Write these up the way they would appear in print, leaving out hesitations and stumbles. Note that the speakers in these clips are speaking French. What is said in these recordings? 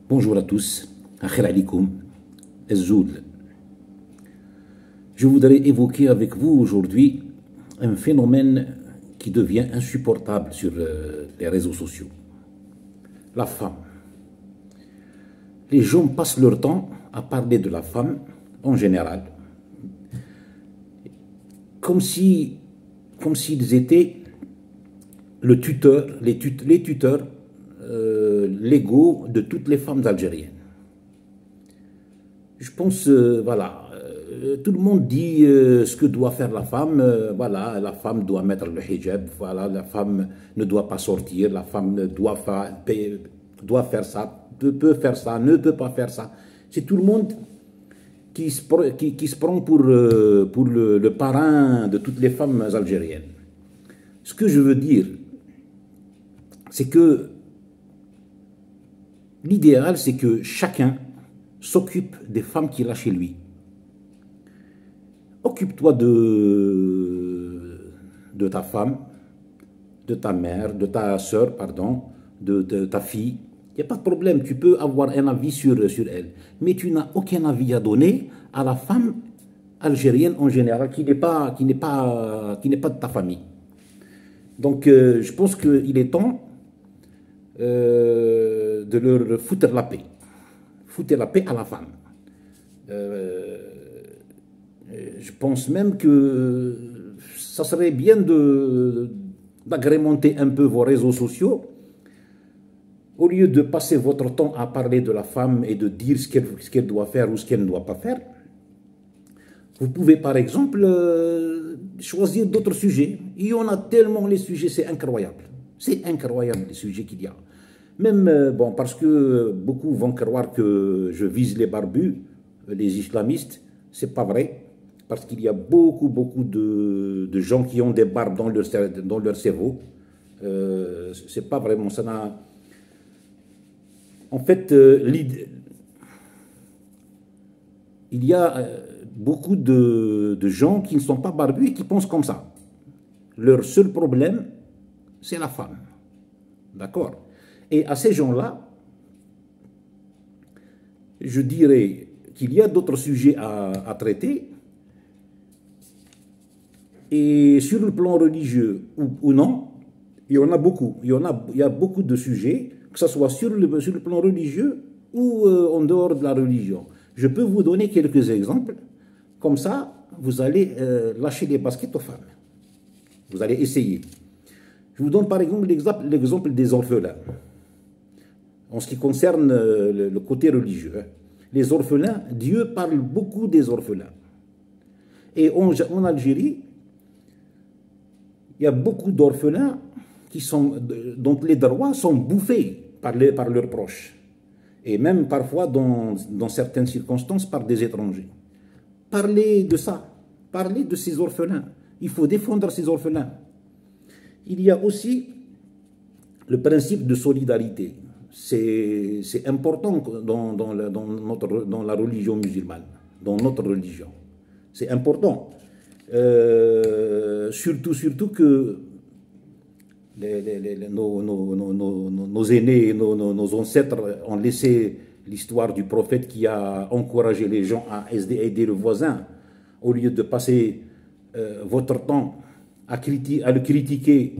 Bonjour à tous, Akhir alikoum, Ezzoul. Je voudrais évoquer avec vous aujourd'hui un phénomène qui devient insupportable sur les réseaux sociaux. La femme. Les gens passent leur temps à parler de la femme en général, comme s'ils étaient le tuteur, les tuteurs légaux de toutes les femmes algériennes. Je pense, tout le monde dit ce que doit faire la femme. Voilà, la femme doit mettre le hijab. Voilà, la femme ne doit pas sortir. La femme doit faire ça, peut faire ça, ne peut pas faire ça. C'est tout le monde qui se prend pour le parrain de toutes les femmes algériennes. Ce que je veux dire, c'est que l'idéal, c'est que chacun s'occupe des femmes qu'il a chez lui. Occupe-toi de ta femme, de ta mère, de ta soeur, pardon, de ta fille. Il n'y a pas de problème, tu peux avoir un avis sur elle. Mais tu n'as aucun avis à donner à la femme algérienne en général qui n'est pas de ta famille. Donc je pense qu'il est temps de leur foutre la paix. Foutre la paix à la femme. Je pense même que ça serait bien d'agrémenter un peu vos réseaux sociaux. Au lieu de passer votre temps à parler de la femme et de dire ce qu'elle doit faire ou ce qu'elle ne doit pas faire, vous pouvez par exemple choisir d'autres sujets. Il y en a tellement les sujets, c'est incroyable. C'est incroyable les sujets qu'il y a. Même, bon, parce que beaucoup vont croire que je vise les barbus, les islamistes, c'est pas vrai. Parce qu'il y a beaucoup de gens qui ont des barbes dans leur cerveau. C'est pas vraiment ça. En fait, il y a beaucoup de gens qui ne sont pas barbus et qui pensent comme ça. Leur seul problème, c'est la femme. D'accord? Et à ces gens-là, je dirais qu'il y a d'autres sujets à traiter. Et sur le plan religieux ou non, il y en a beaucoup. Il y a beaucoup de sujets, que ce soit sur le plan religieux ou en dehors de la religion. Je peux vous donner quelques exemples. Comme ça, vous allez lâcher les baskets aux femmes. Vous allez essayer. Je vous donne par exemple l'exemple des orphelins. En ce qui concerne le côté religieux. Les orphelins, Dieu parle beaucoup des orphelins. Et en Algérie, il y a beaucoup d'orphelins dont les droits sont bouffés par leurs proches. Et même parfois, dans certaines circonstances, par des étrangers. Parlez de ça. Parlez de ces orphelins. Il faut défendre ces orphelins. Il y a aussi le principe de solidarité. C'est important dans la religion musulmane, dans notre religion. C'est important. Surtout que nos aînés, nos ancêtres ont laissé l'histoire du prophète qui a encouragé les gens à aider le voisin, au lieu de passer votre temps à le critiquer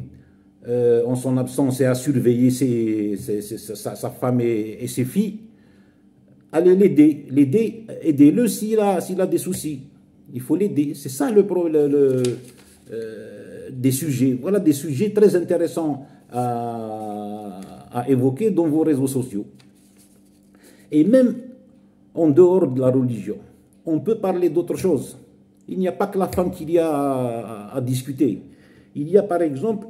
en son absence et à surveiller sa femme et ses filles. Allez l'aider, aidez-le s'il a des soucis. Il faut l'aider. C'est ça le problème des sujets. Voilà des sujets très intéressants à évoquer dans vos réseaux sociaux. Et même en dehors de la religion, on peut parler d'autres choses. Il n'y a pas que la femme qu'il y a à discuter. Il y a par exemple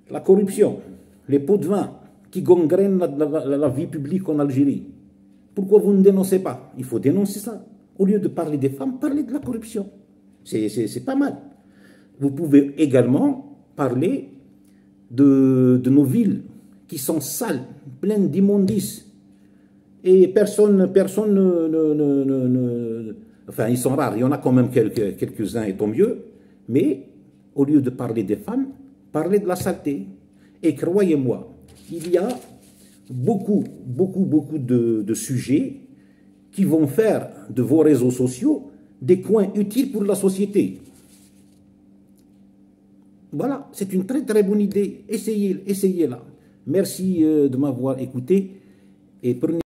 la corruption, les pots de vin qui gangrènent la vie publique en Algérie. Pourquoi vous ne dénoncez pas? Il faut dénoncer ça. Au lieu de parler des femmes, parlez de la corruption. C'est pas mal. Vous pouvez également parler de nos villes qui sont sales, pleines d'immondices. Et personne enfin, ils sont rares, il y en a quand même quelques-uns et tant mieux. Mais au lieu de parler des femmes, parlez de la saleté. Et croyez-moi, il y a beaucoup de sujets qui vont faire de vos réseaux sociaux des coins utiles pour la société. Voilà, c'est une très bonne idée. Essayez-la. Merci de m'avoir écouté et prenez